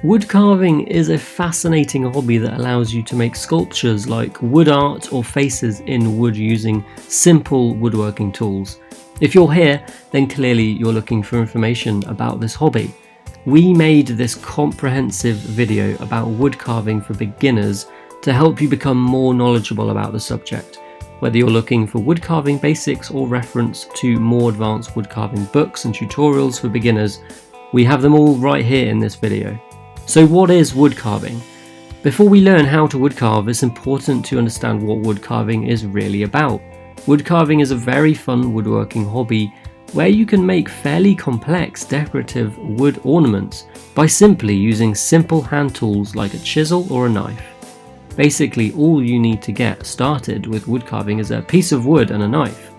Wood carving is a fascinating hobby that allows you to make sculptures like wood art or faces in wood using simple woodworking tools. If you're here, then clearly you're looking for information about this hobby. We made this comprehensive video about wood carving for beginners to help you become more knowledgeable about the subject. Whether you're looking for wood carving basics or reference to more advanced wood carving books and tutorials for beginners, we have them all right here in this video. So what is wood carving? Before we learn how to wood carve, it's important to understand what wood carving is really about. Wood carving is a very fun woodworking hobby where you can make fairly complex decorative wood ornaments by simply using simple hand tools like a chisel or a knife. Basically, all you need to get started with wood carving is a piece of wood and a knife.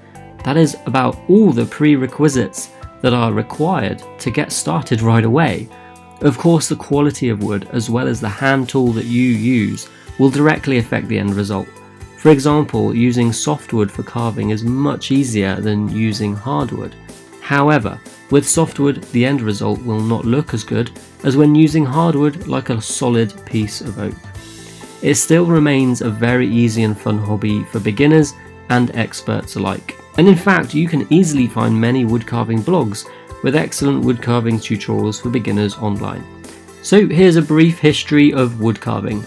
That is about all the prerequisites that are required to get started right away. Of course, the quality of wood as well as the hand tool that you use will directly affect the end result. For example, using softwood for carving is much easier than using hardwood. However, with softwood, the end result will not look as good as when using hardwood like a solid piece of oak. It still remains a very easy and fun hobby for beginners and experts alike. And in fact, you can easily find many wood carving blogs with excellent wood carving tutorials for beginners online. So here's a brief history of wood carving.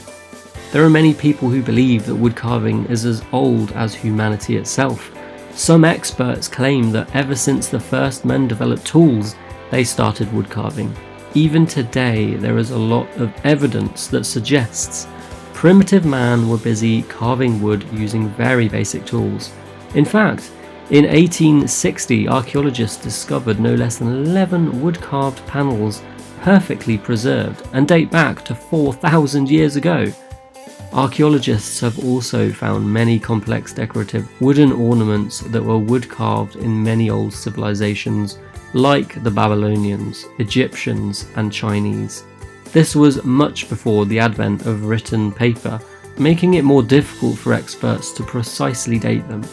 There are many people who believe that wood carving is as old as humanity itself. Some experts claim that ever since the first men developed tools, they started wood carving. Even today, there is a lot of evidence that suggests primitive man were busy carving wood using very basic tools. In fact, in 1860, archaeologists discovered no less than 11 wood-carved panels perfectly preserved and date back to 4,000 years ago. Archaeologists have also found many complex decorative wooden ornaments that were wood-carved in many old civilizations like the Babylonians, Egyptians, and Chinese. This was much before the advent of written paper, making it more difficult for experts to precisely date them.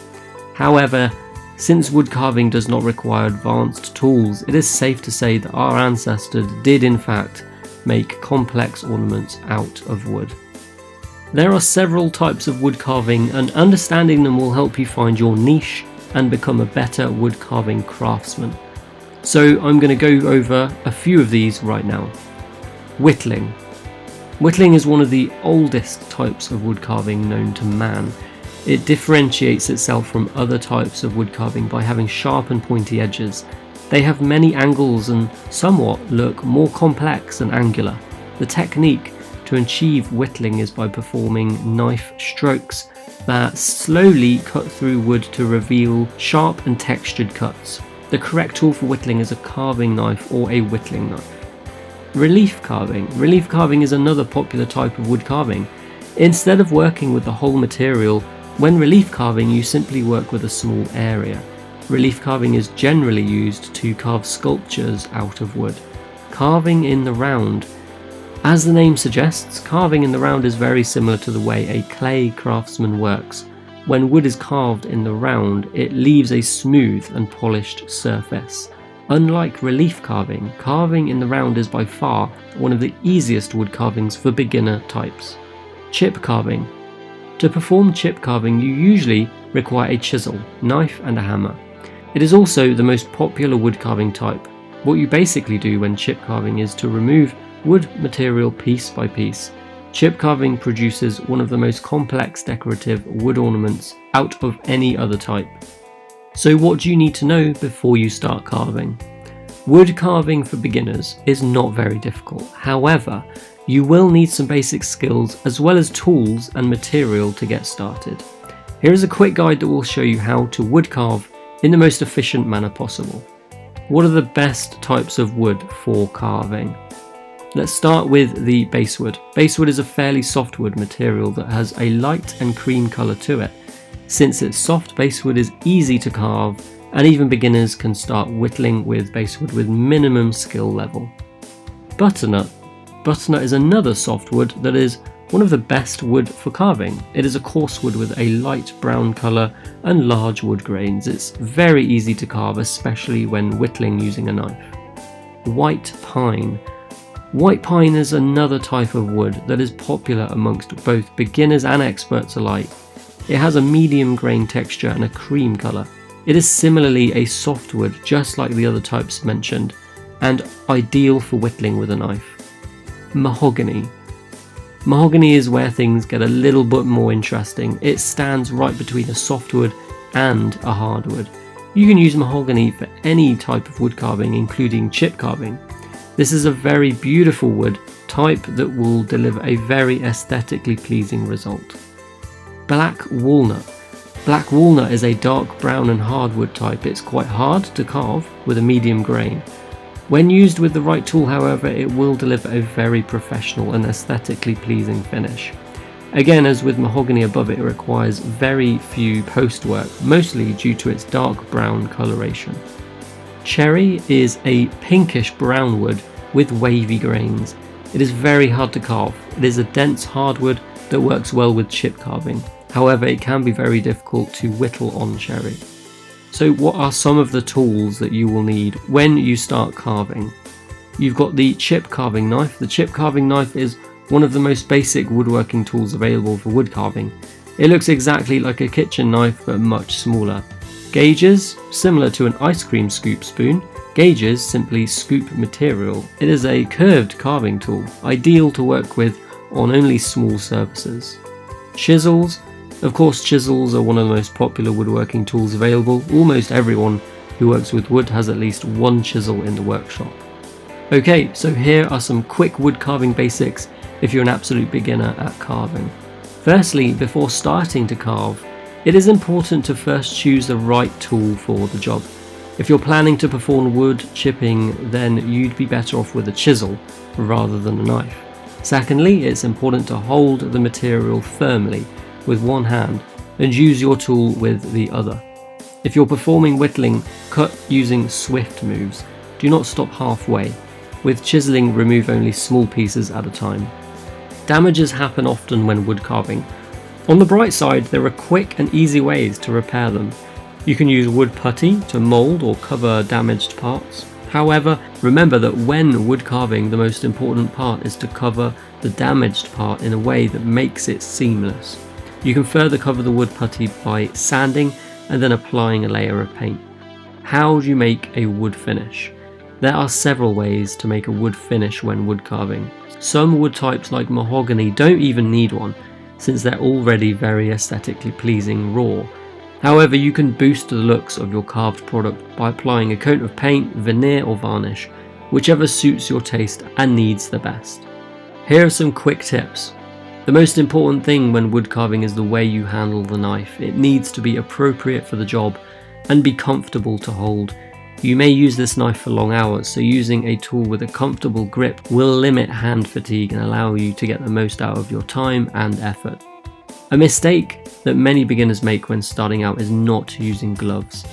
However, since wood carving does not require advanced tools, it is safe to say that our ancestors did in fact make complex ornaments out of wood. There are several types of wood carving, and understanding them will help you find your niche and become a better wood carving craftsman. So I'm going to go over a few of these right now. Whittling. Whittling is one of the oldest types of wood carving known to man. It differentiates itself from other types of wood carving by having sharp and pointy edges. They have many angles and somewhat look more complex and angular. The technique to achieve whittling is by performing knife strokes that slowly cut through wood to reveal sharp and textured cuts. The correct tool for whittling is a carving knife or a whittling knife. Relief carving. Relief carving is another popular type of wood carving. Instead of working with the whole material, when relief carving, you simply work with a small area. Relief carving is generally used to carve sculptures out of wood. Carving in the round. As the name suggests, carving in the round is very similar to the way a clay craftsman works. When wood is carved in the round, it leaves a smooth and polished surface. Unlike relief carving, carving in the round is by far one of the easiest wood carvings for beginner types. Chip carving. To perform chip carving, you usually require a chisel, knife, and a hammer. It is also the most popular wood carving type. What you basically do when chip carving is to remove wood material piece by piece. Chip carving produces one of the most complex decorative wood ornaments out of any other type. So what do you need to know before you start carving? Wood carving for beginners is not very difficult. However, you will need some basic skills as well as tools and material to get started. Here is a quick guide that will show you how to wood carve in the most efficient manner possible. What are the best types of wood for carving? Let's start with the basswood. Basswood is a fairly soft wood material that has a light and cream colour to it. Since it's soft, basswood is easy to carve, and even beginners can start whittling with basswood with minimum skill level. Butternut. Butternut is another soft wood that is one of the best wood for carving. It is a coarse wood with a light brown colour and large wood grains. It's very easy to carve, especially when whittling using a knife. White pine. White pine is another type of wood that is popular amongst both beginners and experts alike. It has a medium grain texture and a cream colour. It is similarly a softwood, just like the other types mentioned, and ideal for whittling with a knife. Mahogany. Mahogany is where things get a little bit more interesting. It stands right between a softwood and a hardwood. You can use mahogany for any type of wood carving, including chip carving. This is a very beautiful wood type that will deliver a very aesthetically pleasing result. Black walnut. Black walnut is a dark brown and hardwood type. It's quite hard to carve with a medium grain. When used with the right tool, however, it will deliver a very professional and aesthetically pleasing finish. Again, as with mahogany above it requires very few post work, mostly due to its dark brown coloration. Cherry is a pinkish brown wood with wavy grains. It is very hard to carve. It is a dense hardwood that works well with chip carving. However, it can be very difficult to whittle on cherry. So what are some of the tools that you will need when you start carving? You've got the chip carving knife. The chip carving knife is one of the most basic woodworking tools available for wood carving. It looks exactly like a kitchen knife but much smaller. Gauges, similar to an ice cream scoop spoon. Gauges simply scoop material. It is a curved carving tool, ideal to work with on only small surfaces. Chisels. Of course, chisels are one of the most popular woodworking tools available. Almost everyone who works with wood has at least one chisel in the workshop. Okay, so here are some quick wood carving basics if you're an absolute beginner at carving. Firstly, before starting to carve, it is important to first choose the right tool for the job. If you're planning to perform wood chipping, then you'd be better off with a chisel rather than a knife. Secondly, it's important to hold the material firmly with one hand and use your tool with the other. If you're performing whittling, cut using swift moves. Do not stop halfway. With chiseling, remove only small pieces at a time. Damages happen often when wood carving. On the bright side, there are quick and easy ways to repair them. You can use wood putty to mould or cover damaged parts. However, remember that when wood carving, the most important part is to cover the damaged part in a way that makes it seamless. You can further cover the wood putty by sanding and then applying a layer of paint. How do you make a wood finish? There are several ways to make a wood finish when wood carving. Some wood types like mahogany don't even need one, since they're already very aesthetically pleasing raw. However, you can boost the looks of your carved product by applying a coat of paint, veneer or varnish, whichever suits your taste and needs the best. Here are some quick tips. The most important thing when wood carving is the way you handle the knife. It needs to be appropriate for the job and be comfortable to hold. You may use this knife for long hours, so using a tool with a comfortable grip will limit hand fatigue and allow you to get the most out of your time and effort. A mistake that many beginners make when starting out is not using gloves.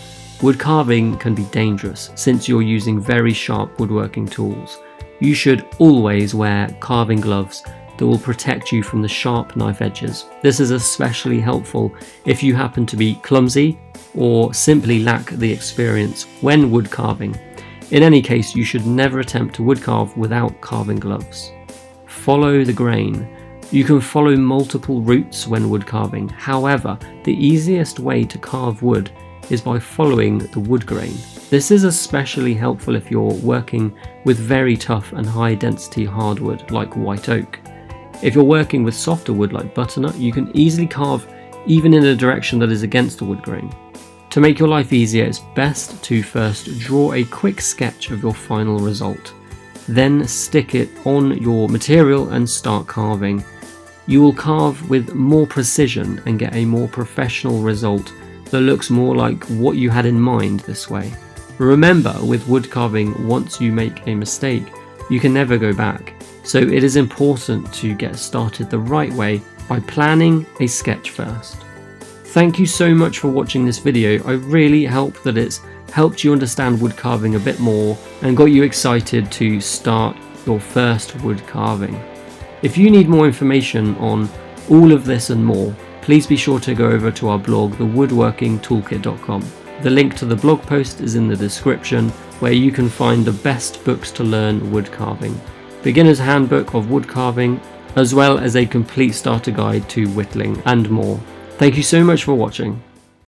Wood carving can be dangerous since you're using very sharp woodworking tools. You should always wear carving gloves that will protect you from the sharp knife edges. This is especially helpful if you happen to be clumsy or simply lack the experience when wood carving. In any case, you should never attempt to wood carve without carving gloves. Follow the grain. You can follow multiple routes when wood carving. However, the easiest way to carve wood is by following the wood grain. This is especially helpful if you're working with very tough and high density hardwood like white oak. If you're working with softer wood like butternut, you can easily carve even in a direction that is against the wood grain. To make your life easier, it's best to first draw a quick sketch of your final result. Then stick it on your material and start carving. You will carve with more precision and get a more professional result that looks more like what you had in mind this way. Remember, with wood carving, once you make a mistake, you can never go back. So it is important to get started the right way by planning a sketch first. Thank you so much for watching this video. I really hope that it's helped you understand wood carving a bit more and got you excited to start your first wood carving. If you need more information on all of this and more, please be sure to go over to our blog, thewoodworkingtoolkit.com. The link to the blog post is in the description, where you can find the best books to learn wood carving. beginner's handbook of wood carving, as well as a complete starter guide to whittling and more. Thank you so much for watching.